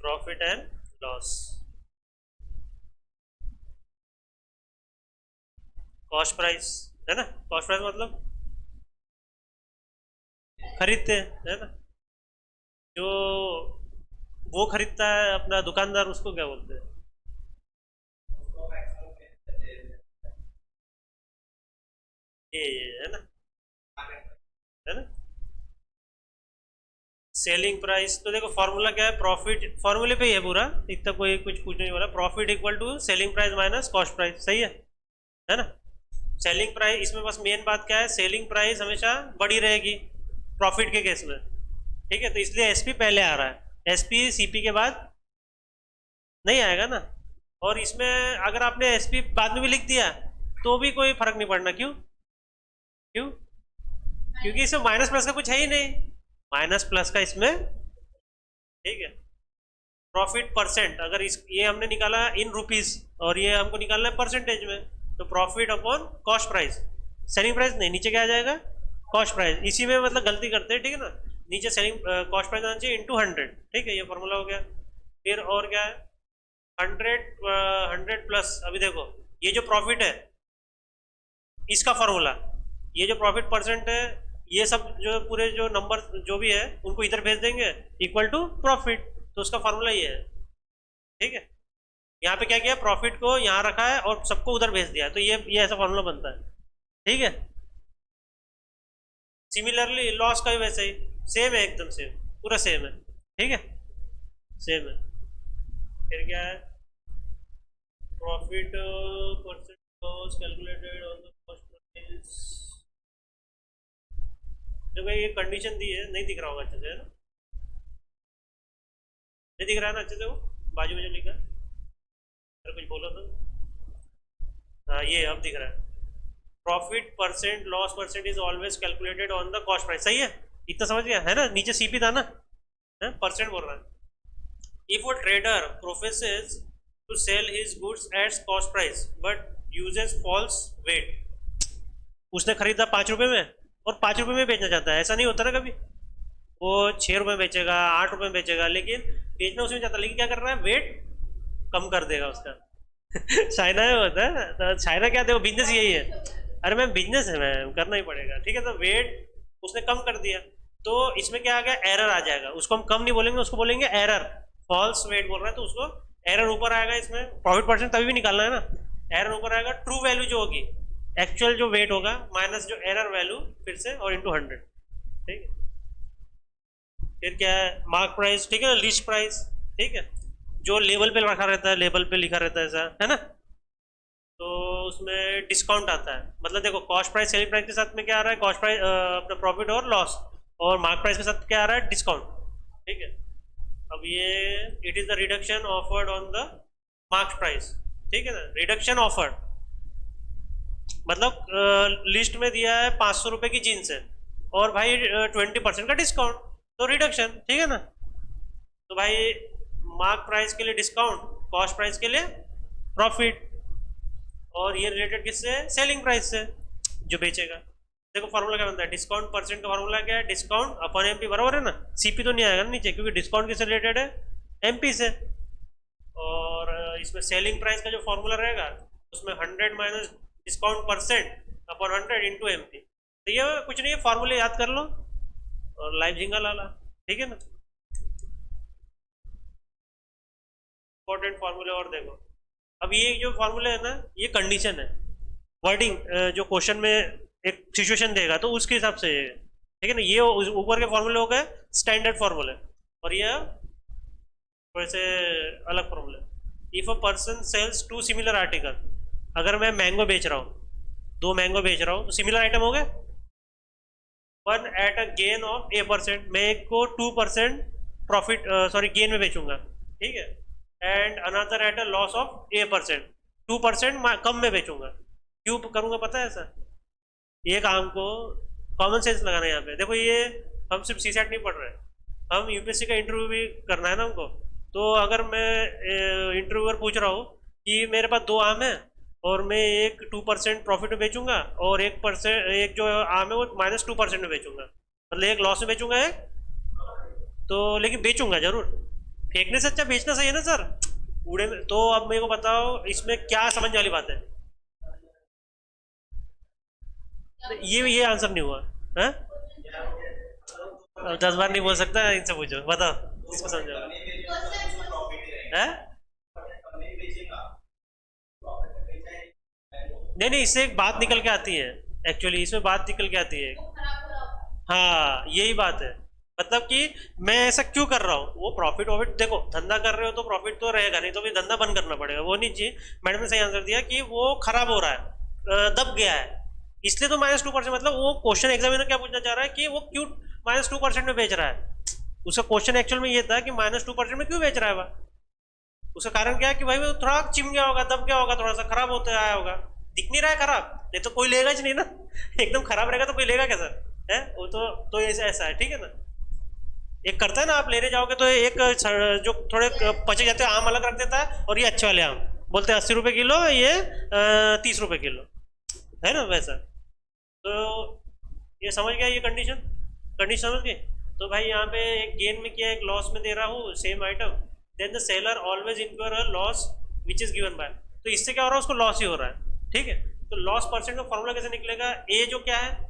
Profit and loss. Cost price है ना, cost price मतलब खरीदते हैं है ना, जो वो खरीदता है अपना दुकानदार, उसको क्या बोलते हैं? ये है ना, है ना। सेलिंग प्राइस तो देखो फॉर्मूला क्या है, प्रॉफिट फॉर्मूले पे ही है पूरा, इतना कोई कुछ पूछने नहीं वाला। Profit equal to selling price minus cost price, सही है ना। सेलिंग प्राइस इसमें बस मेन बात क्या है, सेलिंग प्राइस हमेशा बड़ी रहेगी प्रॉफिट के केस में, ठीक है, तो इसलिए एसपी पहले आ रहा है, एसपी सीपी के बाद नहीं आएगा ना। और इसमें अगर आपने एसपी बाद में भी लिख दिया तो भी कोई फर्क नहीं पड़ना, क्यों? क्यों? क्योंकि इसमें माइनस प्लस का कुछ है ही नहीं, माइनस प्लस का इसमें, ठीक है। प्रॉफिट परसेंट, अगर इस ये हमने निकाला इन रुपीस और ये हमको निकालना है परसेंटेज में, तो profit upon cost price, selling price नहीं, नीचे क्या आ जाएगा, कॉस्ट प्राइस। इसी में मतलब गलती करते हैं, ठीक है ना, नीचे सेलिंग कॉस्ट प्राइस आना चाहिए इंटू 100, ठीक है, ये फॉर्मूला हो गया। फिर और क्या है, 100 प्लस, अभी देखो ये जो प्रॉफिट है इसका फॉर्मूला, ये जो प्रॉफिट परसेंट है, ये सब जो पूरे जो नंबर जो भी है उनको इधर भेज देंगे इक्वल टू प्रॉफिट, तो उसका फॉर्मूला ये है, ठीक है। यहाँ पे क्या किया, प्रॉफिट को यहाँ रखा है और सबको उधर भेज दिया है, तो ये ऐसा फॉर्मूला बनता है, ठीक है। सिमिलरली लॉस का भी वैसे ही सेम है, एकदम सेम, पूरा सेम है, ठीक है, सेम है। फिर क्या है, profit percent loss calculated on the cost price. जब ये कंडीशन दी है, नहीं दिख रहा होगा अच्छे से, है ना, नहीं दिख रहा है ना अच्छे से, वो बाजू में जो लिखा है, अरे कुछ बोलो तो। हाँ ये अब दिख रहा है, profit percent loss percent is always calculated on the cost price, सही है, इतना समझ गया है ना, नीचे सीपी था ना, है परसेंट बोल रहा है। इफ वो trader professes to sell his goods at cost price but uses false weight, उसने खरीदा 5 रुपए में और 5 रुपए में बेचना चाहता है, ऐसा नहीं होता ना कभी, वो 6 रुपए बेचेगा, 8 रुपए में बेचेगा, लेकिन बेचना उसमें चाहता है, लेकिन क्या कर रहा है, वेट कम कर देगा उसका। चाइना में होता है, तो चाइना क्या, देखो बिजनेस यही है, अरे मैम बिजनेस है मैम, करना ही पड़ेगा, ठीक है, तो वेट उसने कम कर दिया, तो इसमें क्या आ गया, एरर आ जाएगा, उसको हम कम नहीं बोलेंगे, उसको बोलेंगे एरर, फॉल्स वेट बोल रहा है तो उसको एरर ऊपर आएगा, इसमें प्रॉफिट परसेंट तभी भी निकालना है ना, एरर ऊपर आएगा, ट्रू वैल्यू जो होगी, एक्चुअल जो वेट होगा माइनस जो एरर वैल्यू फिर से और इंटू 100, ठीक है। फिर क्या है, मार्क प्राइस, ठीक है ना, लिस्ट प्राइस, ठीक है, जो लेबल पे रखा रहता है, लेबल पे लिखा रहता है ऐसा, है ना, तो उसमें डिस्काउंट आता है, मतलब देखो कॉस्ट प्राइस सेलिंग प्राइस के साथ में क्या आ रहा है, कॉस्ट प्राइस अपना प्रॉफिट और लॉस, और मार्क प्राइस के साथ क्या आ रहा है, डिस्काउंट, ठीक है। अब ये it is the reduction offered on the mark price, ठीक है ना, रिडक्शन ऑफर्ड मतलब लिस्ट में दिया है 500 रुपए की जीन्स है और भाई 20% का डिस्काउंट, तो रिडक्शन, ठीक है ना, तो भाई मार्क प्राइस के लिए डिस्काउंट, कॉस्ट प्राइस के लिए प्रॉफिट, और ये रिलेटेड किससे, सेलिंग प्राइस से, जो बेचेगा। देखो फॉर्मूला क्या बनता है, डिस्काउंट परसेंट का फॉर्मूला क्या है, डिस्काउंट अपन एमपी, बराबर है ना, सीपी तो नहीं आएगा ना नीचे, क्योंकि डिस्काउंट किससे रिलेटेड है, एमपी से। और इसमें सेलिंग प्राइस का जो फॉर्मूला रहेगा उसमें 100 minus discount percent upon 100 into MP, तो ये कुछ नहीं है, फॉर्मूले याद कर लो और लाइव झिंगा लाला, ठीक है ना, इंपॉर्टेंट फॉर्मूले। और देखो अब ये जो फॉर्मूले है ना, ये कंडीशन है, वर्डिंग जो क्वेश्चन में एक सिचुएशन देगा तो उसके हिसाब से, ठीक है ना, ये ऊपर के फॉर्मूले हो गए स्टैंडर्ड फॉर्मूले, और ये थोड़े से अलग फॉर्मूले। If a person sells 2 similar article, अगर मैं मैंगो बेच रहा हूँ, 2 मैंगो बेच रहा हूँ, तो सिमिलर आइटम हो गए, one at a gain of A%, मैं एक को 2% प्रॉफिट सॉरी गेन में बेचूंगा, ठीक है, and another eight a loss of A%, 2% कम में बेचूंगा, क्यों करूंगा पता है ऐसा, ये काम को कॉमन सेंस लगाना है यहाँ पे, देखो ये हम सिर्फ सी सेट नहीं पढ़ रहे, हम यूपीएससी का इंटरव्यू भी करना है ना हमको, तो अगर मैं इंटरव्यूअर पूछ रहा हूँ कि मेरे पास 2 आम है और मैं एक 2% प्रॉफिट में बेचूंगा और 1% एक जो आम है वो -2% में बेचूंगा, मतलब एक लॉस में बेचूंगा एक, तो लेकिन बेचूंगा जरूर, फेंकने से अच्छा बेचना सही है ना सर, कूड़े में। तो अब मेरे को बताओ इसमें क्या समझने वाली बात है? ये आंसर नहीं हुआ है? 10 बार नहीं बोल सकता, इनसे पूछो, बताओ इसको समझो है। नहीं नहीं, इससे एक बात निकल के आती है, एक्चुअली इसमें बात निकल के आती है। हाँ यही बात है, मतलब कि मैं ऐसा क्यों कर रहा हूँ, वो प्रॉफिट वॉफिट देखो, धंधा कर रहे हो तो प्रॉफिट तो रहेगा, नहीं तो भी धंधा बंद करना पड़ेगा, वो नहीं चाहिए। मैडम ने सही आंसर दिया कि वो खराब हो रहा है, दब गया है, इसलिए तो -2%। मतलब वो क्वेश्चन एग्जामिनर क्या पूछना चाह रहा है कि वो क्यों -2% में बेच रहा है। उसका क्वेश्चन एक्चुअल में ये था कि -2% में क्यों बेच रहा है वह। उसका कारण क्या है कि भाई वो थोड़ा चिम गया होगा, दब गया होगा, थोड़ा सा खराब होता आया होगा, दिख नहीं रहा है खराब, नहीं तो कोई लेगा ही नहीं ना। एकदम खराब रहेगा तो कोई लेगा कैसा है वो, तो ऐसा है, ठीक है ना। एक करता है ना, आप लेने जाओगे तो एक जो थोड़े पचे जाते हैं आम अलग रख देता है, और ये अच्छे वाले आम बोलते हैं 80 रुपए किलो, ये 30 रुपए किलो, है ना वैसा। तो ये समझ गया, ये कंडीशन, कंडीशन समझ गए। तो भाई यहाँ पे एक गेन में किया, एक लॉस में दे रहा हूँ same item, then the seller always incur a loss which is given by. तो इससे क्या हो रहा है, उसको लॉस ही हो रहा है, ठीक है। तो लॉस परसेंट का फॉर्मूला कैसे निकलेगा, ए जो क्या है,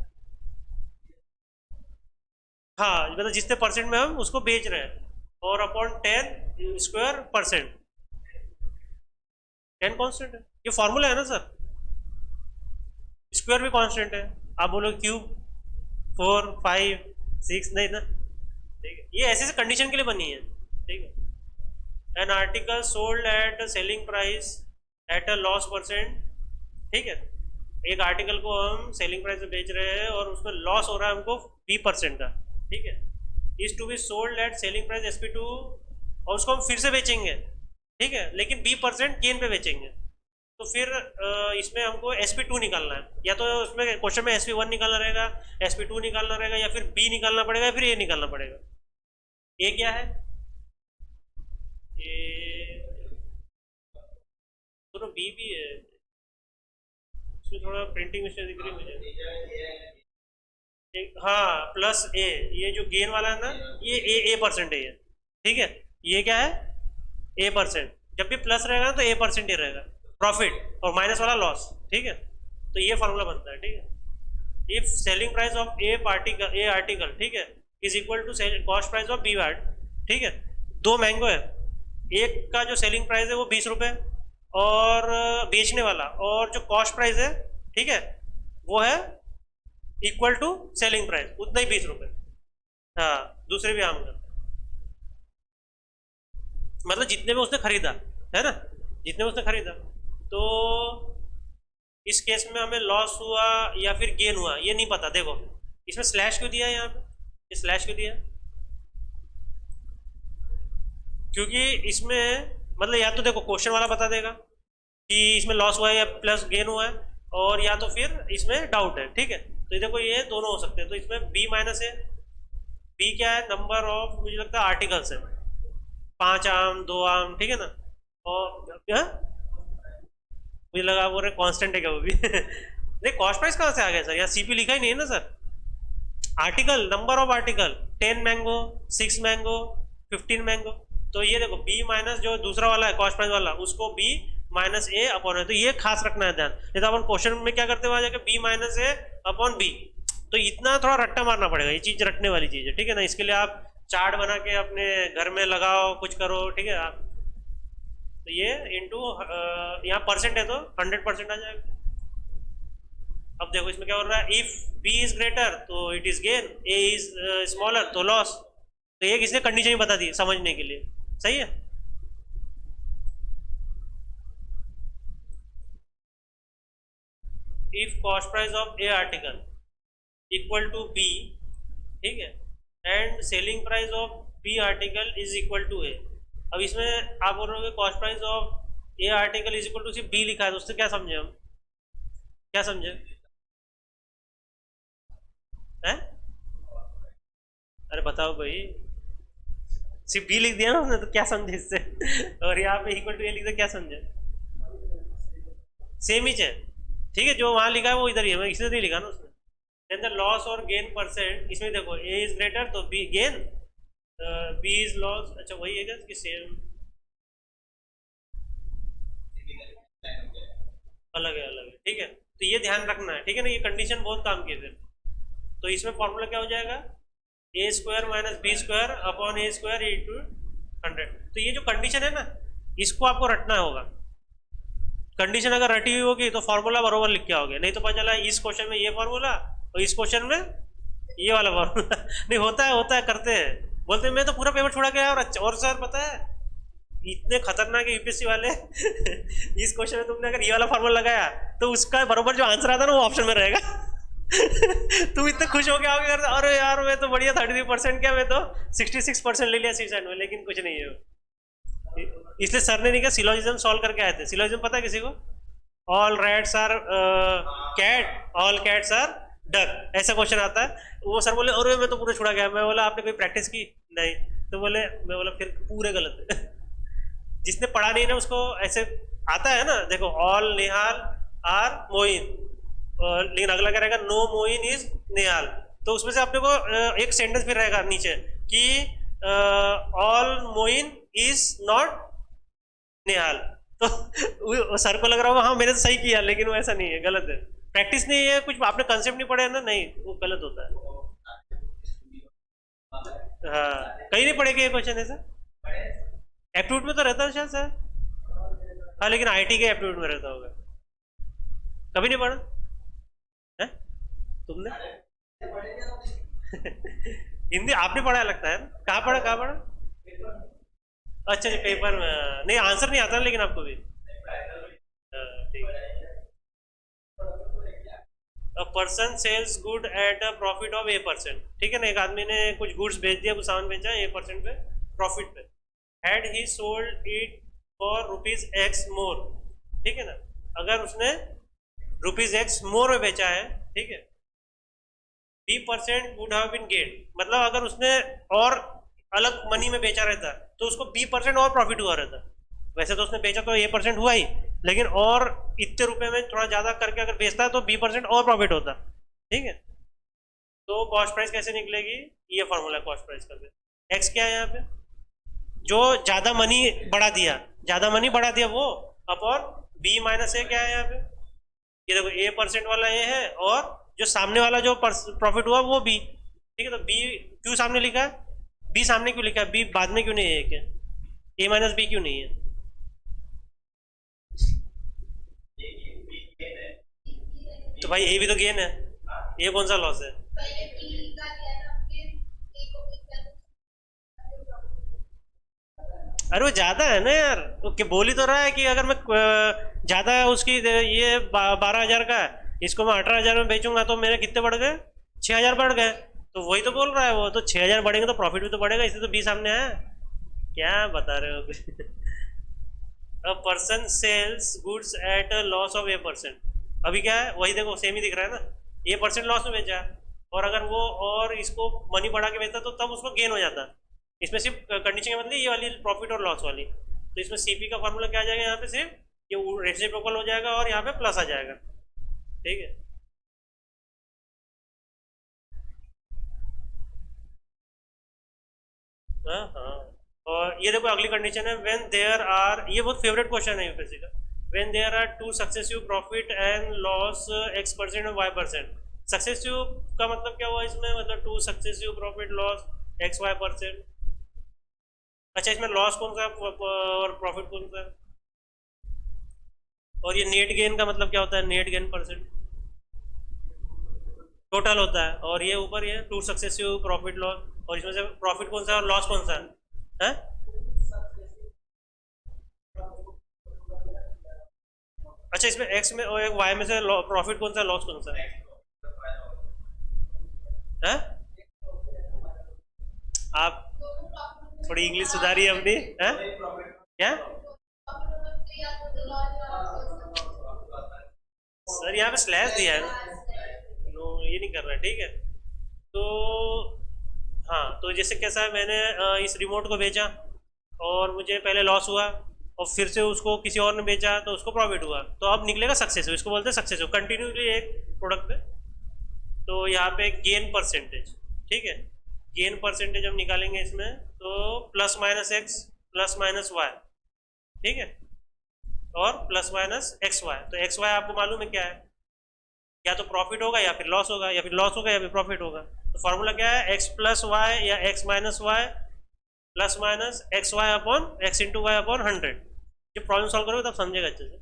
हाँ मतलब जितने परसेंट में हम उसको बेच रहे हैं, और अपॉन 10 स्क्वायर %। 10 कांस्टेंट है, ये फॉर्मूला है ना सर, स्क्वायर भी कांस्टेंट है। आप बोलो क्यूब 4 5 6, नहीं ना, ठीक है, ये ऐसे कंडीशन के लिए बनी है, ठीक है। An article sold at selling price at a loss %, ठीक है। एक आर्टिकल को हम सेलिंग प्राइस में बेच रहे हैं और उसमें लॉस हो रहा है हमको B% का, ठीक है। Is to be sold at selling price SP2, और उसको हम फिर से बेचेंगे, ठीक है, लेकिन B% गेन पे बेचेंगे। तो फिर इसमें हमको SP2 निकालना है, या तो उसमें क्वेश्चन में SP1 निकालना रहेगा, SP2 निकालना रहेगा, या फिर B निकालना पड़ेगा, या फिर A निकालना पड़ेगा। A क्या है, ये दोनों B भी है, इसमें थोड़ा प्रिंटिंग मिस्टेक दिख रही है मुझे। हाँ प्लस ए, ये जो गेन वाला है ना, ये A% है ये, ठीक है। ये क्या है, A%। जब भी प्लस रहेगा ना तो A% ही रहेगा प्रॉफिट, और माइनस वाला लॉस, ठीक है। तो ये फॉर्मूला बनता है, ठीक है। If selling price of a article, ठीक है, is equal to cost price of B art, ठीक है। दो मैंगो है, एक का जो सेलिंग प्राइस है वो 20 रुपये, और बेचने वाला, और जो कॉस्ट प्राइस है, ठीक है, वो है इक्वल टू सेलिंग प्राइस, उतना ही 20 रुपये। हाँ दूसरे भी आम का, मतलब जितने में उसने खरीदा, है ना, जितने में उसने खरीदा। तो इस केस में हमें लॉस हुआ या फिर गेन हुआ ये नहीं पता, देखो इसमें स्लैश क्यों दिया है, यहाँ पे स्लैश क्यों दिया, क्योंकि इसमें मतलब या तो देखो क्वेश्चन वाला बता देगा कि इसमें लॉस हुआ है या प्लस गेन हुआ है, और या तो फिर इसमें डाउट है, ठीक है। तो ये देखो ये दोनों हो सकते हैं, तो इसमें B- है। B क्या है, नंबर ऑफ, मुझे लगता है आर्टिकल्स है, 5 आम 2 आम, ठीक है ना। और क्या, मुझे लगा बोल रहे कांस्टेंट है क्या वो भी। नहीं कॉस्ट प्राइस कहाँ से आ गया सर, यहाँ CP लिखा ही नहीं है ना sir, article, number of article, 10 mango, 6 mango, 15 mango. तो ये देखो B- जो दूसरा वाला है कॉस्ट प्राइस वाला, उसको B- A अपॉन है, तो ये खास रखना है ध्यान, नहीं तो अपन क्वेश्चन में क्या करते हुए जाके B- A अपॉन B। तो इतना थोड़ा रट्टा मारना पड़ेगा, ये चीज रटने वाली चीज है, ठीक है ना। इसके लिए आप चार्ट बना के अपने घर में लगाओ, कुछ करो, ठीक है आप। तो ये इंटू यहाँ परसेंट है तो 100% आ जाएगा। अब देखो इसमें क्या हो रहा है, इफ B इज ग्रेटर तो it is gain, A is smaller तो लॉस। तो ये किसने कंडीशन ही बता दी समझने के लिए, सही है। If cost price of A article equal to B, ठीक है, and selling price of B article is equal to A। अब इसमें आप बोल रहे हो cost price of A article is equal to सिर्फ B लिखा है, तो उससे क्या समझे हम, क्या समझे हैं? अरे बताओ भाई, सिर्फ B लिख दिया ना उसने, तो क्या समझे इससे? और यहाँ पे इक्वल टू A लिख दिया, क्या समझे? सेम ही है, ठीक है, जो वहां लिखा है वो इधर ही है, इसलिए नहीं लिखा ना उसने। देन द लॉस और गेन परसेंट, इसमें देखो A इज ग्रेटर तो B gain, B is loss, अच्छा वही है क्या कि सेम? अलग है, अलग है, ठीक है। तो ये ध्यान रखना है, ठीक है ना, ये कंडीशन बहुत काम की है फिर। तो इसमें फॉर्मूला क्या हो जाएगा? A square minus B square upon A square into 100। तो ये जो कंडीशन है ना, इसको आपको रटना होगा। कंडीशन अगर रटी हुई होगी तो फॉर्मूला बरोबर लिख के आओगे, नहीं तो पता चला इस क्वेश्चन में ये फॉर्मूला और इस क्वेश्चन में ये वाला फॉर्मूला। नहीं, होता है, करते हैं, बोलते हैं मैं तो पूरा पेपर छोड़ा गया। और सर पता है इतने खतरनाक है यूपीएससी वाले। इस क्वेश्चन में तुमने अगर ये वाला फॉर्मूला लगाया तो उसका बरोबर जो आंसर आता है ना वो ऑप्शन में रहेगा। तुम इतने खुश हो गया होगे, अरे यार मैं तो बढ़िया 33%, क्या मैं तो 66% ले लिया सीसेट में, लेकिन कुछ नहीं है। इसलिए सर ने नहीं कहा, सिलोजिज्म सॉल्व करके आए थे। सिलोजिज्म पता है किसी को? All rats are cat, all cats are duck, ऐसा क्वेश्चन आता है। वो सर बोले अरे मैं तो पूरा छुड़ा गया। मैं बोला आपने कोई प्रैक्टिस की? नहीं। तो बोले, मैं बोला फिर पूरे गलत है। जिसने पढ़ा नहीं ना उसको ऐसे आता है ना। देखो ऑल निहाल आर मोइन, लेकिन अगला क्या रहेगा? नो मोइन इज निहाल। तो उसमें से अपने को एक सेंटेंस फिर रहेगा नीचे कि ऑल मोइन इज नॉट निहाल। तो सर को लग रहा होगा हाँ मैंने तो सही किया, लेकिन वो ऐसा नहीं है, गलत है। प्रैक्टिस नहीं है, कुछ आपने कंसेप्ट नहीं पढ़े ना, नहीं वो गलत होता है। हाँ, कहीं नहीं पढ़ेगा ये क्वेश्चन ऐसा। एप्टीट्यूड में तो रहता है शायद सर। हाँ, लेकिन आईटी के एप्टीट्यूड में रहता होगा। कभी नहीं पढ़ा है तुमने? हिंदी आपने पढ़ा लगता है। कहाँ पढ़ा, कहाँ पढ़ा? अच्छा जी, पेपर में नहीं, आंसर नहीं आता लेकिन आपको भी। ठीक है। A person sells good at a profit of A%, ठीक है ना। एक आदमी ने कुछ गुड्स बेच दिया, कुछ सामान बेचा A% पे, प्रॉफिट पे। Had he sold it for ₹X मोर, ठीक है ना। अगर उसने ₹X मोर में बेचा है, ठीक है, B% would have been gain, मतलब अगर उसने और अलग मनी में बेचा रहता तो उसको B% और प्रॉफिट हुआ रहता। वैसे तो उसने बेचा तो A% हुआ ही, लेकिन और इतने रुपए में थोड़ा ज्यादा करके अगर बेचता तो B% और प्रॉफिट होता, ठीक है। तो कॉस्ट प्राइस कैसे निकलेगी? ये फॉर्मूला कॉस्ट प्राइस का। एक्स क्या है यहाँ पे? जो ज्यादा मनी बढ़ा दिया वो, अपॉन B माइनस A क्या है यहाँ पे? ये देखो A% वाला A है और जो सामने वाला जो प्रॉफिट हुआ वो B, ठीक है। तो B क्यों सामने लिखा है? B सामने क्यों लिखा है? B बाद में क्यों नहीं है? क्या A माइनस B क्यों नहीं है? तो भाई A भी तो गेन है, ये कौन सा लॉस है? अरे वो ज्यादा है ना यार, तो क्या बोल ही तो रहा है कि अगर मैं ज्यादा उसकी ये 12,000 का है, इसको मैं 18,000 में बेचूंगा तो मेरे कितने बढ़ गए? 6,000 बढ़ गए। तो वही तो बोल रहा है वो, तो 6,000 बढ़ेंगे तो प्रॉफिट भी तो बढ़ेगा, इसलिए तो B सामने है। क्या बता रहे हो कुछ? A person sells goods at a loss of A%, अभी क्या है वही देखो, सेम ही दिख रहा है ना। A% लॉस में बेचा है, और अगर वो और इसको मनी बढ़ा के बेचता तो तब उसको गेन हो जाता। इसमें सिर्फ कंडीशन के मतलब ये वाली प्रॉफिट और लॉस वाली। तो इसमें CP का फॉर्मूला क्या आ जाएगा यहाँ पे? सिर्फ ये रेसिप्रोकल हो जाएगा और यहाँ पे प्लस आ जाएगा, ठीक है। हाँ हाँ। और ये देखो अगली कंडीशन है, व्हेन देयर आर, ये बहुत फेवरेट क्वेश्चन है यूपीएससी का, when there are two successive profit and loss X% और Y%। सक्सेसिव का मतलब क्या हुआ इसमें? मतलब two successive profit loss XY%। अच्छा, इसमें लॉस कौन सा है और प्रॉफिट कौन सा है? और ये नेट गेन का मतलब क्या होता है? नेट गेन परसेंट टोटल होता है। और ये ऊपर ये टू सक्सेसिव प्रॉफिट लॉस, और इसमें से प्रॉफिट कौन सा है और लॉस कौन सा है? अच्छा, इसमें एक्स में और वाई में से प्रॉफिट कौन सा, लॉस कौन सा है? आप थोड़ी इंग्लिश सुधारिए अपनी, है क्या? सर यहाँ पे स्लैश दिया है ना, नो ये नहीं कर रहा है, ठीक है। तो हाँ, तो जैसे कैसा है, मैंने इस रिमोट को बेचा और मुझे पहले लॉस हुआ, और फिर से उसको किसी और ने बेचा तो उसको प्रॉफिट हुआ, तो अब निकलेगा सक्सेसिव। इसको बोलते हैं सक्सेसिव, कंटिन्यूसली एक प्रोडक्ट पे। तो यहाँ पे गेन परसेंटेज, ठीक है। गेन परसेंटेज हम निकालेंगे इसमें, तो plus minus X plus minus Y, ठीक है, और प्लस माइनस एक्स वाई। तो एक्स वाई आपको मालूम है क्या है, या तो प्रॉफिट होगा या फिर लॉस होगा, या फिर लॉस होगा या फिर प्रॉफिट होगा। तो फॉर्मूला क्या है, एक्स प्लस वाई या X minus Y plus minus X Y upon X into Y upon 100। जब प्रॉब्लम सॉल्व करोगे तब समझेगा अच्छे से।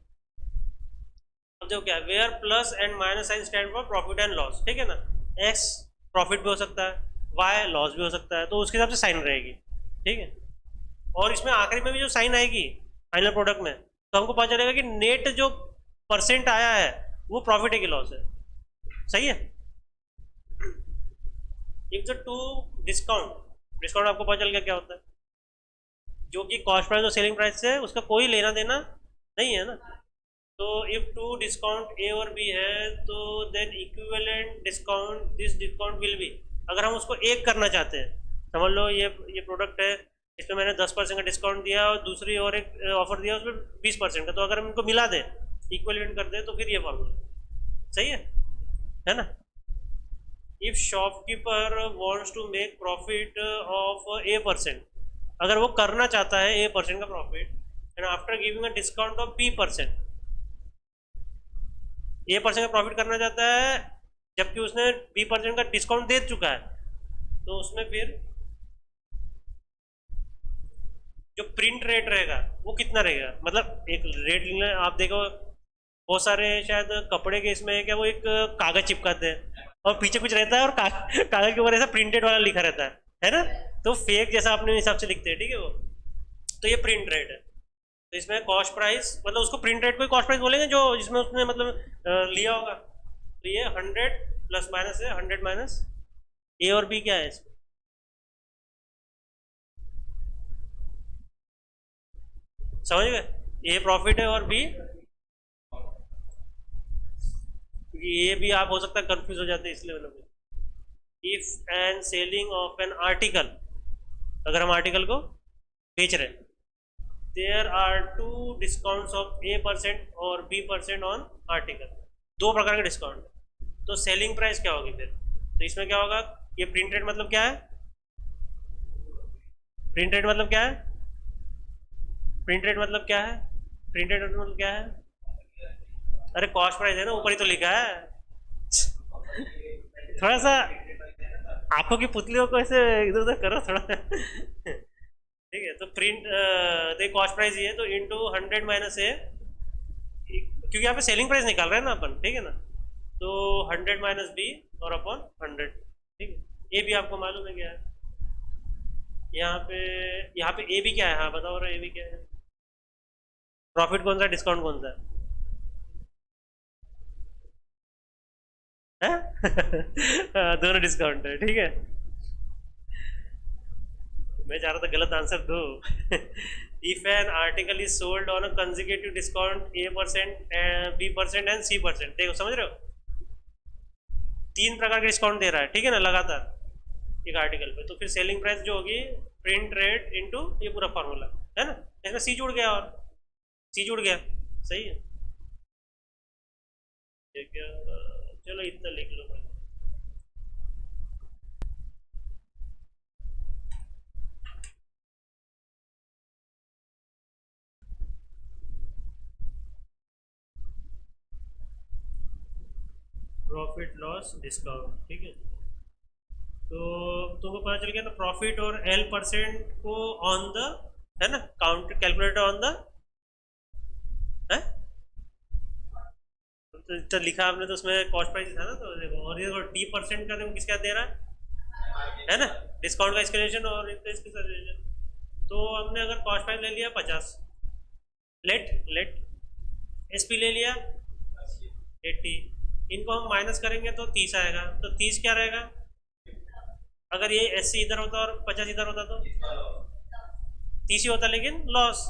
अब देखो क्या है, where plus and minus sign stand for profit and loss, ठीक है ना। एक्स प्रॉफिट भी हो सकता है, वाई लॉस भी हो सकता है, तो उसके हिसाब से साइन रहेगी, ठीक है। और इसमें आखिरी में भी जो साइन आएगी फाइनल प्रोडक्ट में, तो हमको पता चलेगा कि नेट जो परसेंट आया है वो प्रॉफिट है कि लॉस है। सही है। If the two discount, discount आपको पता चल गया क्या होता है, जो कि कॉस्ट प्राइस और सेलिंग प्राइस से उसका कोई लेना देना नहीं है ना। तो इफ टू डिस्काउंट ए और बी है, तो then equivalent discount, this discount will be, अगर हम उसको एक करना चाहते हैं, समझ लो ये प्रोडक्ट है, इसमें मैंने 10% का डिस्काउंट दिया और दूसरी और एक ऑफर दिया उसमें 20% का, तो अगर हम इनको मिला दें, इक्विवेलेंट कर दें, तो फिर ये फॉर्मूला सही है ना। If shopkeeper wants to make profit of A%, अगर वो करना चाहता है A% का प्रॉफिट, and after giving a discount of B%, A% का प्रॉफिट करना चाहता है जबकि उसने B% का डिस्काउंट दे चुका है, तो उसमें फिर जो प्रिंट रेट रहेगा वो कितना रहेगा, मतलब एक रेट आप देखो, बहुत सारे शायद कपड़े के इसमें क्या, वो एक कागज चिपकाते हैं और पीछे कुछ रहता है और कागज के ऊपर ऐसा प्रिंटेड वाला लिखा रहता है ना, तो फेक जैसा अपने हिसाब से लिखते हैं, ठीक है वो, तो ये प्रिंट रेट है। तो इसमें कॉस्ट प्राइस, मतलब उसको प्रिंट रेट को कॉस्ट प्राइस बोलेंगे जो जिसमें उसने मतलब लिया होगा। तो ये 100 प्लस माइनस है, 100 माइनस ए और बी क्या है इसमें, समझ गए, ए प्रॉफिट है और बी, ये भी आप हो सकता है कंफ्यूज हो जाते हैं इसलिए मैंने बोला। If and selling of an article, अगर हम आर्टिकल को बेच रहे हैं, there are two discounts of A% और B% ऑन आर्टिकल, दो प्रकार के डिस्काउंट। तो सेलिंग प्राइस क्या होगी फिर, तो इसमें क्या होगा, ये प्रिंट रेट मतलब क्या है, प्रिंट रेट मतलब क्या है, प्रिंट रेट मतलब क्या है, प्रिंट रेट मतलब क्या है, अरे कॉस्ट प्राइस है ना, ऊपर ही तो लिखा है। थोड़ा सा आंखों की पुतलियों को ऐसे इधर उधर करो थोड़ा। ठीक है, तो प्रिंट देखो कॉस्ट प्राइस ये है, तो इंटू 100 माइनस ए, क्योंकि यहाँ पे सेलिंग प्राइस निकाल रहे हैं ना अपन, ठीक है ना, तो 100 माइनस बी और अपॉन 100, ठीक है। ए भी आपको मालूम है क्या है, यहाँ पे ए भी क्या है, हाँ बताओ रहा ए भी क्या है, प्रॉफिट कौन सा डिस्काउंट कौन सा है? हाँ, दोनों डिस्काउंट है, ठीक है। मैं चाह रहा था गलत आंसर दो। If an article is sold on a consecutive discount A%, B% and C%, देखो समझ रहे हो, तीन प्रकार के डिस्काउंट दे रहा है, ठीक है ना, लगातार एक आर्टिकल पे, तो फिर सेलिंग प्राइस जो होगी प्रिंट रेट इनटू ये पूरा फॉर्मूला है ना, इसमें सी जुड़ गया और सी जुड़ गया, सही है, ठीक है। चलो इतना लिख लो भाई। प्रॉफिट लॉस डिस्काउंट, ठीक है। तो तुमको पता चल गया ना, प्रॉफिट और L% को ऑन द, है ना, काउंट कैलकुलेटर ऑन द, है तो लिखा आपने, तो उसमें कॉस्ट प्राइस था ना, तो देखो, और ये T% का देखो किसका दे रहा है ना, डिस्काउंट का एस्केलेशन और इसका एस्केलेशन। तो हमने अगर कॉस्ट प्राइस ले लिया 50, लेट लेट SP ले लिया 80, इनको हम माइनस करेंगे तो 30 आएगा, तो 30 क्या रहेगा, अगर ये SC इधर होता और 50 इधर होता तो 30 ही होता, लेकिन लॉस।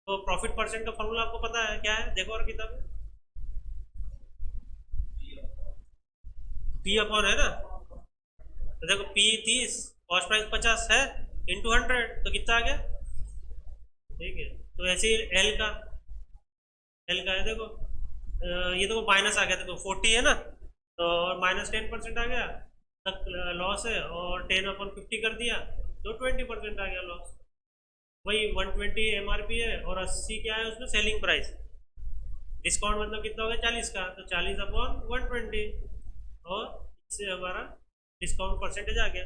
तो प्रॉफिट परसेंट का फॉर्मूला आपको पता है क्या है, देखो और किताब में, P अपॉन है ना, तो देखो P 30, कॉस्ट प्राइस 50 है, इंटू 100, तो कितना आ गया, ठीक है। तो ऐसे ही एल का है देखो, ये देखो माइनस आ गया, देखो 40 है ना, तो माइनस 10% आ गया, तक लॉस है और 10/50 कर दिया तो 20% आ गया लॉस। वही 120 MRP है और 80 क्या है उसमें सेलिंग प्राइस। डिस्काउंट मतलब कितना हो गया 40 का, तो 40/120 और इससे हमारा डिस्काउंट परसेंटेज आ गया।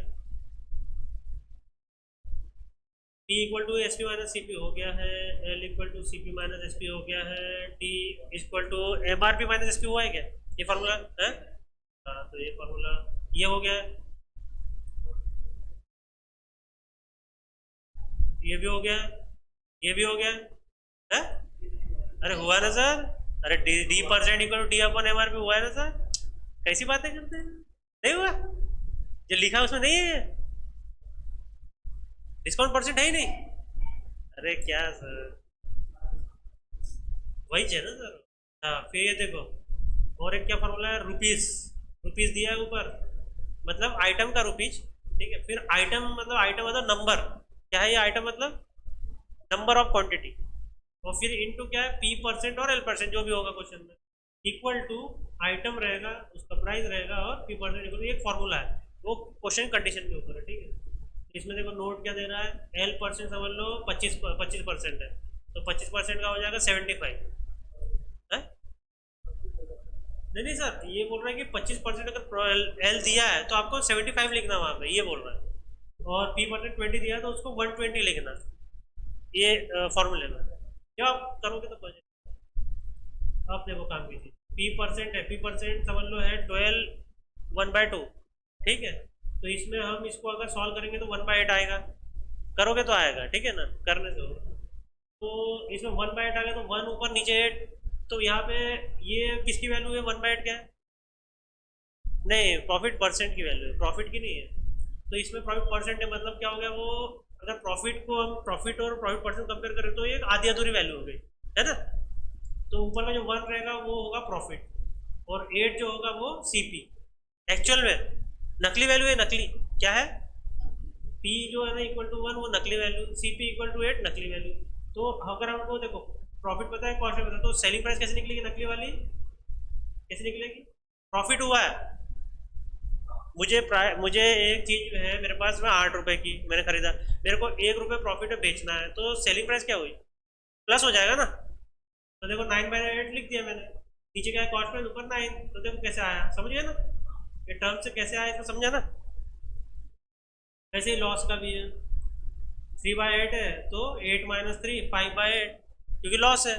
P equal to S P minus C P हो गया है, L equal to C P minus S P हो गया है, T equal to M R P minus S P हुआ है क्या ये फार्मूला है? हाँ तो ये फार्मूला ये हो गया है, ये भी हो गया है, ये भी हो गया है? अरे हुआ ना सर, अरे D% इक्वल टू D/MRP हुआ है ना सर, कैसी बातें करते हैं, नहीं हुआ? जो लिखा है उसमें नहीं है, डिस्काउंट परसेंट है ही नहीं। अरे क्या सर, वही है ना सर। हाँ फिर ये देखो, और एक क्या फॉर्मूला है, रुपीस, रुपीस दिया है ऊपर, मतलब आइटम का रुपीज, ठीक है। फिर आइटम मतलब नंबर, क्या है ये आइटम मतलब नंबर ऑफ क्वांटिटी, और फिर इनटू क्या है P% और L% जो भी होगा क्वेश्चन में, इक्वल टू आइटम रहेगा उसका प्राइस रहेगा और P% इक्वल टू, एक फॉर्मूला है वो क्वेश्चन कंडीशन के ऊपर है, ठीक है। इसमें देखो नोट क्या दे रहा है, L% समझ लो 25% है, तो 25% का हो जाएगा 75 है। नहीं सर, ये बोल रहा है कि 25% अगर एल दिया है तो आपको 75 लिखना वहाँ पे, ये बोल रहा है। और P% 20 दिया है तो उसको 120 लिखना, ये फॉर्मूले में जब आप करोगे तो आप देखो काम कीजिए। P% है, P% समझ लो है 12 1/2, ठीक है। तो इसमें हम इसको अगर सॉल्व करेंगे तो 1/8 आएगा, करोगे तो आएगा, ठीक है ना, करने दो। तो इसमें 1/8 आ गया तो 1 ऊपर नीचे 8, तो यहाँ पे ये किसकी वैल्यू है, 1/8 क्या है? नहीं, प्रॉफिट परसेंट की वैल्यू है, प्रॉफिट की नहीं है। तो इसमें प्रॉफिट परसेंट है, मतलब क्या हो गया वो, अगर प्रॉफिट को हम प्रॉफिट और प्रॉफिट परसेंट कंपेयर करें तो ये आधी अधूरी वैल्यू हो गई है ना। तो ऊपर में जो 1 रहेगा वो होगा प्रॉफिट, और 8 जो होगा वो सीपी। एक्चुअल में नकली वैल्यू है, नकली क्या है, पी जो है ना इक्वल टू 1 वो नकली वैल्यू, सीपी इक्वल टू 8 नकली वैल्यू। तो अगर हमको देखो प्रॉफिट पता है कॉस्ट पता है, तो सेलिंग प्राइस कैसे निकलेगी नकली वाली, कैसे निकलेगी? प्रॉफिट हुआ है, मुझे एक चीज है मेरे पास में 8 रुपए की मैंने खरीदा, मेरे को 1 रुपये प्रॉफिट में बेचना है, तो सेलिंग प्राइस क्या हुई, प्लस हो जाएगा ना। तो देखो 9/8 लिख दिया मैंने, नीचे क्या है कॉस्ट प्राइस, ऊपर 9, तो देखो कैसे आया, समझ गए ना, ये टर्म से कैसे आया इसको समझा ना। वैसे ही लॉस का भी है, 3/8 है तो 8 - 3 5/8, क्योंकि लॉस है।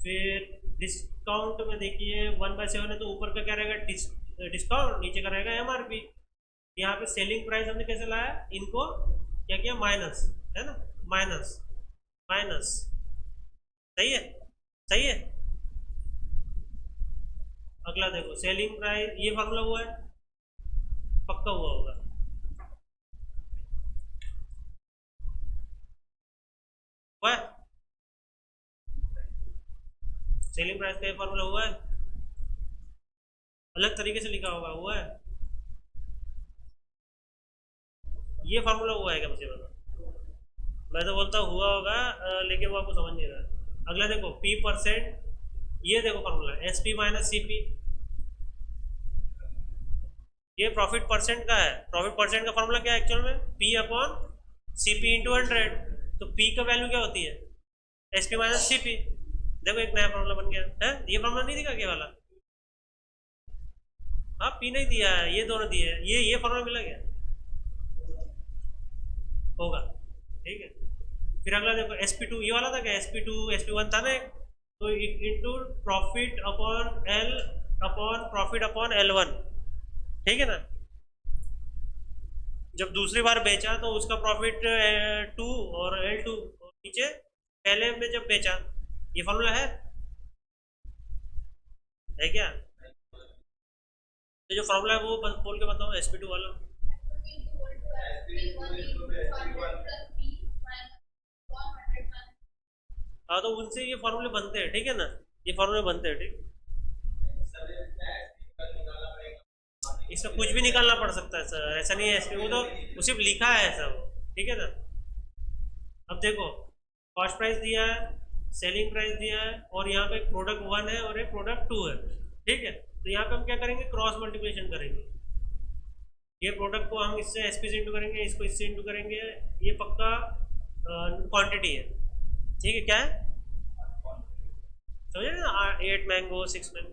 फिर डिस्काउंट में देखिए 1/7 है तो ऊपर का क्या रहेगा डिस्काउंट, नीचे का रहेगा MRP। यहाँ पे सेलिंग प्राइस हमने कैसे लाया, इनको क्या किया माइनस, है ना, माइनस माइनस, सही है, सही है। अगला देखो सेलिंग प्राइस, ये फॉर्मूला हुआ है, पक्का हुआ होगा, हुआ है, सेलिंग प्राइस का ये फॉर्मूला हुआ है, अलग तरीके से लिखा होगा, हुआ है, ये फॉर्मूला हुआ है क्या मुझे बताओ? मैं तो बोलता हूँ हुआ होगा, लेकिन वो आपको समझ नहीं रहा। अगला देखो P%, ये देखो फॉर्मूला SP - CP, ये प्रॉफिट परसेंट का है, प्रॉफिट परसेंट का फॉर्मूला क्या है एक्चुअल में, P/CP × 100। तो P का वैल्यू क्या होती है, SP - CP। देखो एक नया फॉर्मूला बन गया है, ये फॉर्मूला नहीं दिखा क्या वाला, हाँ P नहीं दिया है, ये दोनों दिए हैं, ये फॉर्मूला मिला गया होगा, ठीक है। फिर अगला देखो SP2, ये वाला था क्या, SP2 SP1 था ना एक, तो into profit upon L upon profit upon L1, ठीक है ना। जब दूसरी बार बेचा तो उसका प्रॉफिट 2 और L2, और नीचे पहले में जब बेचा, ये फॉर्मूला है क्या? तो जो फॉर्मूला है वो बोल के बताओ SP2 वाला। हाँ तो उनसे ये फॉर्मूले बनते हैं, ठीक है ना, ये फॉर्मूले बनते हैं, ठीक। इसका कुछ भी निकालना पड़ सकता है सर, ऐसा नहीं है एसपी, वो तो वो सिर्फ लिखा है ऐसा वो, ठीक है ना। अब देखो कॉस्ट प्राइस दिया है, सेलिंग प्राइस दिया है, और यहाँ पे एक प्रोडक्ट 1 है और एक प्रोडक्ट 2 है, ठीक है। तो यहाँ पे हम क्या करेंगे, क्रॉस मल्टीप्लिकेशन करेंगे, ये प्रोडक्ट को हम इससे एसपी से इंटू करेंगे, इसको इससे इंटू करेंगे, ये पक्का क्वांटिटी है, ठीक है। क्या है समझे ना, 8 मैंगो 6 मैंगो।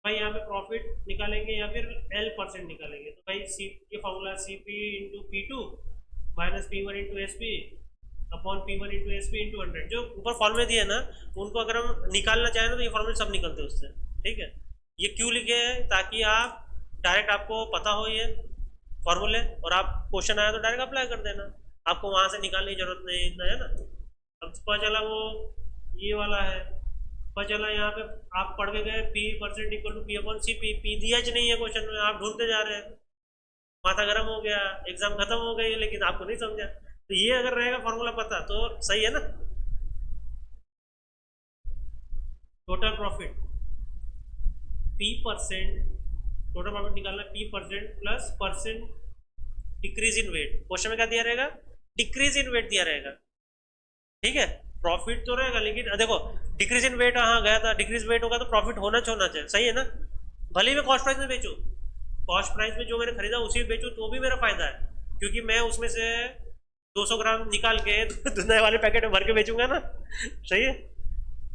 भाई यहाँ पे प्रॉफिट निकालेंगे या फिर L% निकालेंगे, तो भाई सी, ये formula CP into P2 minus P1 into SP upon P1 into SP into 100। जो ऊपर फॉर्मूले दिए ना उनको अगर हम निकालना चाहें ना तो ये फॉर्मूले सब निकलते हैं उससे, ठीक है। ये क्यों लिखे हैं, ताकि आप डायरेक्ट आपको पता हो ये फॉर्मूले, और आप क्वेश्चन आया तो डायरेक्ट अप्लाई कर देना, आपको वहाँ से निकालने की जरूरत नहीं, इतना है ना। अब पता चला वो ये वाला है, पता चला यहाँ पे आप पढ़ के गए P% equal to P upon CP, P दिया ज नहीं है क्वेश्चन में, आप ढूंढते जा रहे हैं, माथा गर्म हो गया, एग्जाम खत्म हो गई, लेकिन आपको नहीं समझा। तो ये अगर रहेगा फॉर्मूला पता तो सही है ना। Total profit P%, total profit निकालना P% plus percent decrease in weight. Question में क्या दिया रहेगा, डिक्रीज इन वेट दिया रहेगा, ठीक है। प्रॉफिट तो रहेगा लेकिन देखो डिक्रीज इन वेट कहाँ गया था, डिक्रीज वेट होगा तो प्रॉफिट होना चाहिए, सही है ना। भले ही मैं कॉस्ट प्राइस में बेचूं, कॉस्ट प्राइस में जो मैंने खरीदा उसी में बेचूं तो भी मेरा फायदा है, क्योंकि मैं उसमें से 200 ग्राम निकाल के नए वाले पैकेट में भर के बेचूंगा ना, सही है।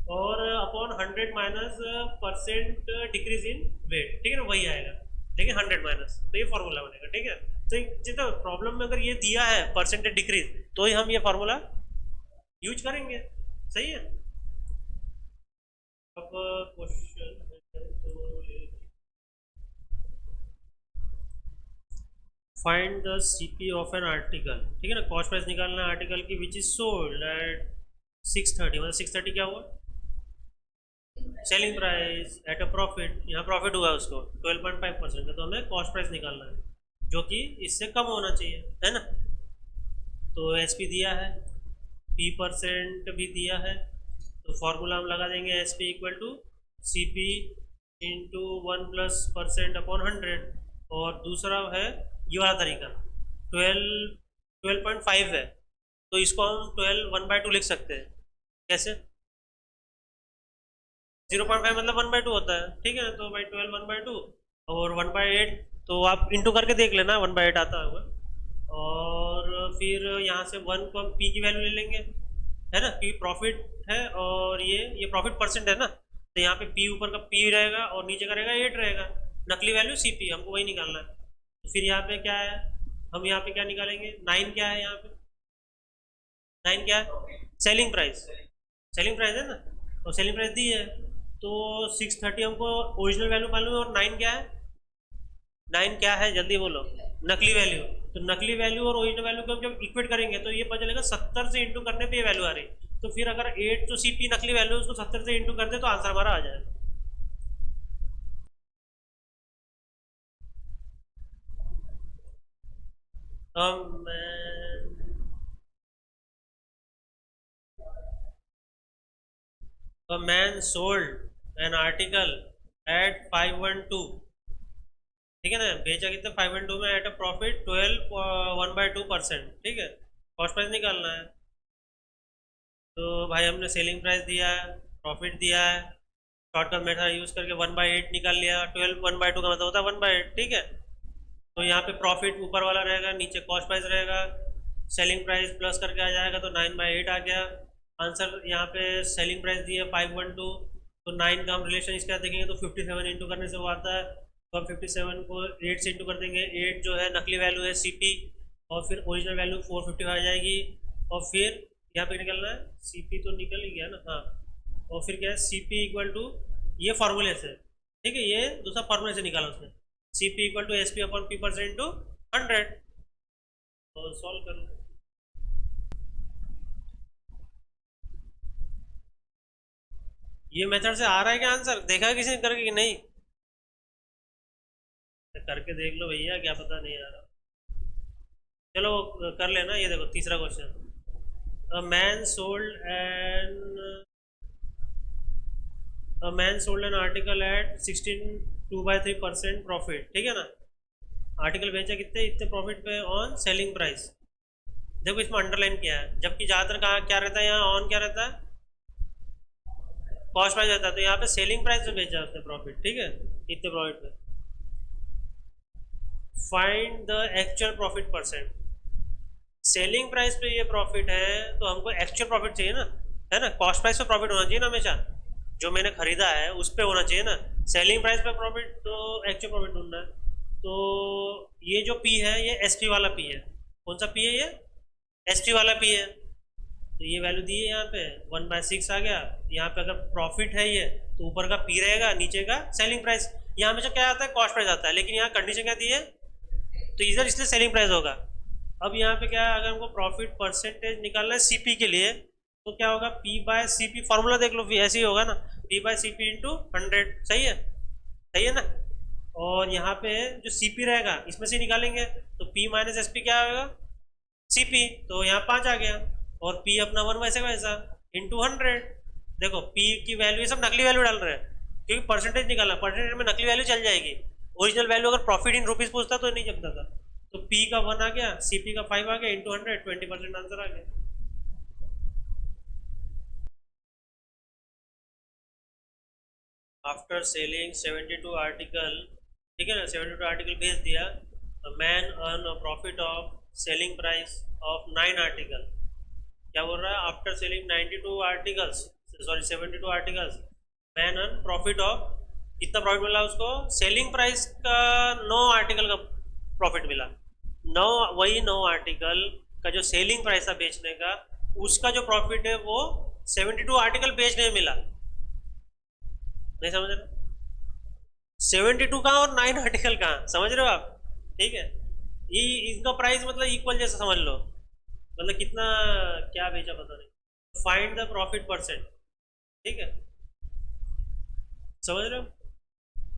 और upon 100 minus percent decrease in weight, ठीक है ना, वही आएगा, लेकिन 100 माइनस, तो ये फॉर्मूला बनेगा, ठीक है। तो जितना प्रॉब्लम में अगर ये दिया है परसेंटेज डिक्रीज, तो ही हम ये फॉर्मूला यूज करेंगे, सही है। अब question find the CP of an article, ठीक है ना, कॉस्ट प्राइस निकालना आर्टिकल की विच इज सोल्ड एट 630, मतलब 630 क्या हुआ, selling price at a profit, यहाँ प्रॉफिट हुआ है उसको 12.5% का, तो हमें कॉस्ट प्राइस निकालना है जो कि इससे कम होना चाहिए, है ना। तो SP दिया है, P% भी दिया है, तो फॉर्मूला हम लगा देंगे SP equal to CP into 1 plus percent upon 100, और दूसरा है ये वाला तरीका 12.5 है, तो इसको हम 12 1/2 लिख सकते हैं, कैसे 0.5 मतलब 1/2 होता है, ठीक है। तो भाई 12 1/2 और 1/8, तो आप इंटू करके देख लेना 1/8 आता होगा, और फिर यहाँ से 1 को हम P की वैल्यू ले लेंगे, है ना, P प्रॉफिट है, और ये प्रॉफिट परसेंट है ना, तो यहाँ पे P ऊपर का P रहेगा और नीचे का रहेगा 8 रहेगा, नकली वैल्यू CP, हमको वही निकालना है। तो फिर यहाँ पे क्या है, हम यहाँ पे क्या निकालेंगे, 9 क्या है, यहाँ पे 9 क्या है, सेलिंग प्राइस, सेलिंग प्राइस है ना, और सेलिंग प्राइस दी है, तो 630 हमको ओरिजिनल वैल्यू मालूम है, और 9 क्या है, 9 क्या है जल्दी बोलो, नकली वैल्यू। तो नकली वैल्यू और ओरिजिनल वैल्यू को जब इक्वेट करेंगे तो ये पता चलेगा 70 से इंटू करने पे ये वैल्यू आ रही, तो फिर अगर 8 जो CP नकली वैल्यू उसको 70 से इंटू कर दे तो आंसर हमारा आ जाएगा। A man sold an article at 512, ठीक है ना, बेचा कितने 512 में, एट अ प्रॉफिट 12 1/2%, ठीक है। कॉस्ट प्राइस निकालना है, तो भाई हमने सेलिंग प्राइस दिया है, प्रॉफिट दिया है, शॉर्टकट मेथड यूज़ करके 1/8 निकाल लिया, 12 1/2 का मतलब होता है 1/8, ठीक है। तो यहाँ पे प्रॉफिट ऊपर वाला रहेगा, नीचे कॉस्ट प्राइस रहेगा, सेलिंग प्राइस प्लस करके आ जाएगा, तो 9/8 आ गया आंसर। यहाँ पे सेलिंग प्राइस दी है 512, तो 9 का हम रिलेशन इसका देखेंगे तो 57 इंटू करने से वो आता है, तो हम 57 को 8 से इंटू कर देंगे, 8 जो है नकली वैल्यू है CP, और फिर ओरिजिनल वैल्यू 455 आ जाएगी, और फिर यहाँ पे निकलना है CP, तो निकल ही गया ना, हाँ। और फिर क्या है, CP इक्वल टू ये फार्मूले से, ठीक है, ये दूसरा फार्मूले से निकाला उसने, CP equal to SP upon P% into 100, तो सॉल्व कर लो। ये मेथड से आ रहा है क्या आंसर, देखा है किसी ने करके कि नहीं, करके देख लो भैया, क्या पता नहीं आ रहा। चलो कर लेना, ये देखो तीसरा question, a man sold an a man sold an article at 16 2/3% profit, ठीक है ना, आर्टिकल बेचा कितने, इतने प्रॉफिट पे ऑन सेलिंग प्राइस। देखो इसमें अंडरलाइन किया है, जबकि ज़्यादातर कहाँ क्या रहता है, यहाँ ऑन क्या रहता है, कॉस्ट प्राइस रहता है, तो यहाँ पे सेलिंग प्राइस में बेचा उसने प्रॉफिट, ठीक है, इतने प्रॉफिट पे। Find the actual profit percent. Selling price पे ये प्रॉफिट है तो हमको एक्चुअल प्रॉफिट चाहिए ना, है ना। कॉस्ट प्राइस पे प्रॉफिट होना चाहिए ना हमेशा, जो मैंने खरीदा है उस पे होना चाहिए ना। सेलिंग प्राइस पे प्रॉफिट तो एक्चुअल प्रॉफिट ढूंढना है। तो ये जो पी है ये एस पी वाला पी है। कौन सा पी है ये? एस पी वाला पी है। तो ये वैल्यू दी है यहाँ पे 1/6 आ गया। यहाँ पे अगर प्रॉफिट है ये तो ऊपर का पी रहेगा, नीचे का सेलिंग प्राइस। यहाँ हमेशा क्या आता है? कॉस्ट प्राइस आता है, लेकिन यहाँ कंडीशन क्या दी है? तो इधर इसलिए सेलिंग प्राइस होगा। अब यहाँ पे क्या है, अगर हमको प्रॉफिट परसेंटेज निकालना है सीपी के लिए तो क्या होगा? P by C P, formula देख लो, ऐसे ही होगा ना, P by C P into 100। सही है, सही है ना। और यहाँ पे जो सी पी रहेगा इसमें से निकालेंगे तो पी माइनस एस पी क्या आएगा? C P. तो यहाँ 5 आ गया, और पी अपना 1 वैसे वैसा इंटू 100। देखो पी की वैल्यू, ये सब नकली वैल्यू डाल रहे हैं क्योंकि परसेंटेज निकालना, परसेंटेज में नकली वैल्यू चल जाएगी। ओरिजिनल वैल्यू अगर प्रॉफिट इन रुपीज पूछता तो नहीं चलता था। तो पी का 1 आ गया, सी पी का 5 आ गया, इंटू 100, 20% आंसर आ गया। आफ्टर सेलिंग 72 आर्टिकल, ठीक है ना, 72 आर्टिकल भेज दिया, man earn a profit of selling price of 9 article. क्या बोल रहा है? After selling 92 articles, sorry 72 articles, man earn profit of, कितना प्रॉफिट मिला उसको? सेलिंग प्राइस का 9 आर्टिकल का प्रॉफिट मिला। 9, वही 9 आर्टिकल का जो सेलिंग प्राइस था बेचने का, उसका जो प्रॉफिट है वो 72 आर्टिकल बेचने में मिला। नहीं समझ रहे? 72 कहाँ और 9 आर्टिकल कहाँ, समझ रहे हो आप? ठीक है, ये इनका प्राइस मतलब इक्वल जैसा समझ लो, मतलब कितना क्या बेचा पता नहीं। फाइंड द प्रॉफिट परसेंट, ठीक है, समझ रहे हो?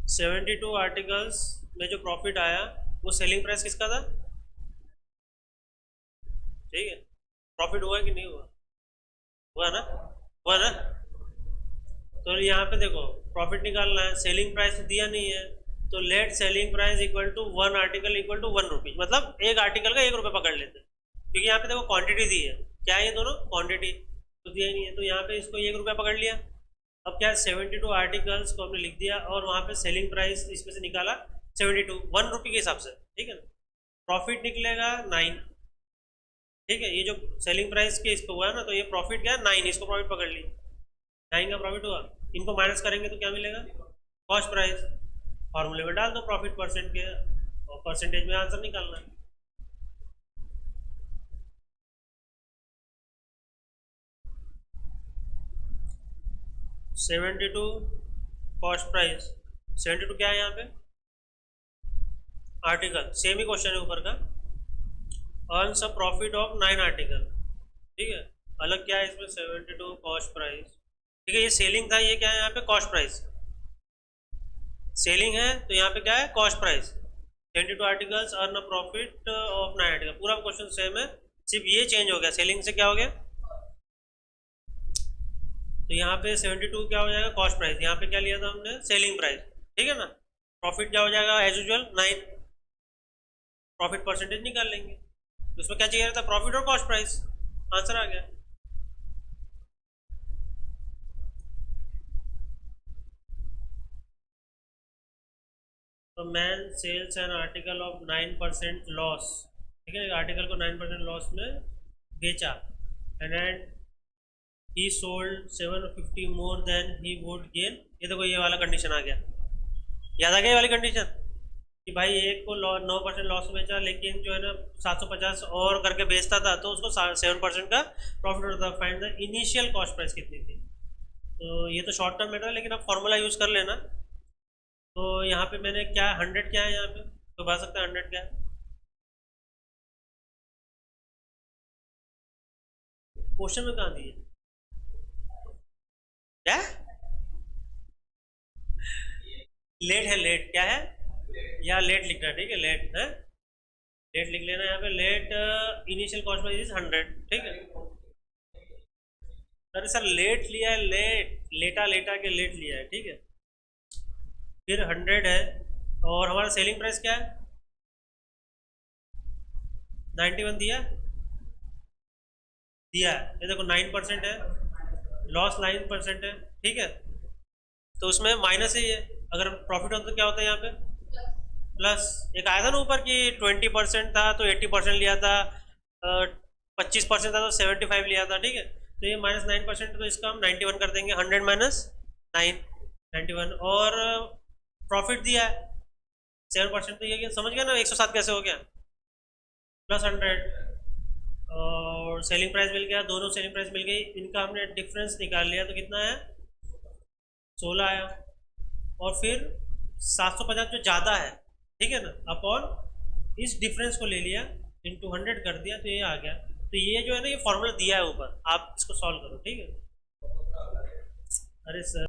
72 आर्टिकल्स में जो प्रॉफिट आया वो सेलिंग प्राइस किसका था? ठीक है, प्रॉफिट हुआ कि नहीं हुआ? हुआ ना, हुआ ना। तो यहाँ पे देखो प्रॉफिट निकालना है, सेलिंग प्राइस तो दिया नहीं है, तो let selling price equal to 1 article equal to 1 rupees, मतलब एक आर्टिकल का 1 रुपये पकड़ लेते हैं, क्योंकि यहाँ पे देखो क्वांटिटी दी है। क्या है ये दोनों? क्वांटिटी तो दिया ही नहीं है, तो यहाँ पे इसको 1 रुपया पकड़ लिया। अब क्या है, 72 आर्टिकल्स को हमने लिख दिया और वहाँ पे सेलिंग प्राइस इसमें से निकाला 72, 1 रुपये के हिसाब से, ठीक है ना। प्रॉफिट निकलेगा 9, ठीक है, ये जो सेलिंग प्राइस के इस पे हुआ है ना, तो ये प्रॉफिट क्या है? 9, इसको प्रॉफिट पकड़ ली, 9 का प्रॉफिट हुआ। इनको माइनस करेंगे तो क्या मिलेगा? Cost price. फॉर्मूले में डाल दो प्रॉफिट परसेंट के, और परसेंटेज में आंसर निकालना है। सेवेंटी टू कॉस्ट प्राइस, 72 क्या है यहाँ पे? आर्टिकल, सेम ही क्वेश्चन है ऊपर का। Earns a profit of 9 article, ठीक है। अलग क्या है इसमें? 72 कॉस्ट प्राइस, ठीक है। ये सेलिंग था, ये क्या है यहाँ पे? Cost price. सेलिंग है तो यहाँ पे क्या है? Cost price. 72 articles earn a profit of 9 article, पूरा क्वेश्चन सेम है, सिर्फ ये चेंज हो गया, सेलिंग से क्या हो गया। तो यहाँ पे 72 क्या हो जाएगा? Cost price. यहाँ पे क्या लिया था हमने? सेलिंग प्राइस, ठीक है ना। प्रॉफिट क्या हो जाएगा? एज यूजुअल 9, प्रॉफिट परसेंटेज निकाल लेंगे। तो इसमें क्या चाहिए था? प्रॉफिट और कॉस्ट प्राइस, आंसर आ गया। तो man sells an article of 9% loss, ठीक है, आर्टिकल को 9% लॉस में बेचा, and he sold 750 more than he would gain. ये देखो ये वाला कंडीशन आ गया, याद आ गया ये वाली कंडीशन, कि भाई एक को 9% लॉस में बेचा, लेकिन जो है ना 750 और करके बेचता था तो उसको 7% का प्रॉफिट होता था। Find the initial cost price कितनी थी। तो ये तो शॉर्ट टर्म मैटर है, लेकिन आप फॉर्मूला यूज़ कर लेना। तो यहाँ पे मैंने क्या, 100 क्या है यहाँ पे, तो बता सकते हैं 100 क्या है। क्वेश्चन में कहाँ दी है? क्या लेट है? लेट क्या है? या लेट लिखना, ठीक है, लेट है, लेट लिख लेना यहाँ पे। Let initial cost price is 100, ठीक है। अरे सर लेट लिया है, लेट लेटा लेटा के लेट लिया है, ठीक है। फिर 100 है, और हमारा सेलिंग प्राइस क्या है? 91 दिया, दिया है, ये देखो 9% है, लॉस 9% है, ठीक है। तो उसमें माइनस है ये, अगर प्रॉफिट होता तो क्या होता है यहाँ पे? प्लस एक आया था ना ऊपर कि 20% था तो 80% लिया था, 25% था तो 75 लिया था, ठीक है। तो ये -9% तो इसका हम 91 कर देंगे, 100 माइनस 9, 91। और प्रॉफिट दिया है 7%, तो ये समझ गया ना 107 कैसे हो गया, प्लस 100। और सेलिंग प्राइस मिल गया, दोनों सेलिंग प्राइस मिल गई, इनका हमने डिफरेंस निकाल लिया तो कितना है, 16 आया। और फिर 750 जो ज़्यादा है, ठीक है ना, अपॉन इस डिफरेंस को ले लिया, इंटू 100 कर दिया, तो ये आ गया। तो ये जो है ना, ये फॉर्मूला दिया है ऊपर, आप इसको सॉल्व करो, ठीक है। अरे सर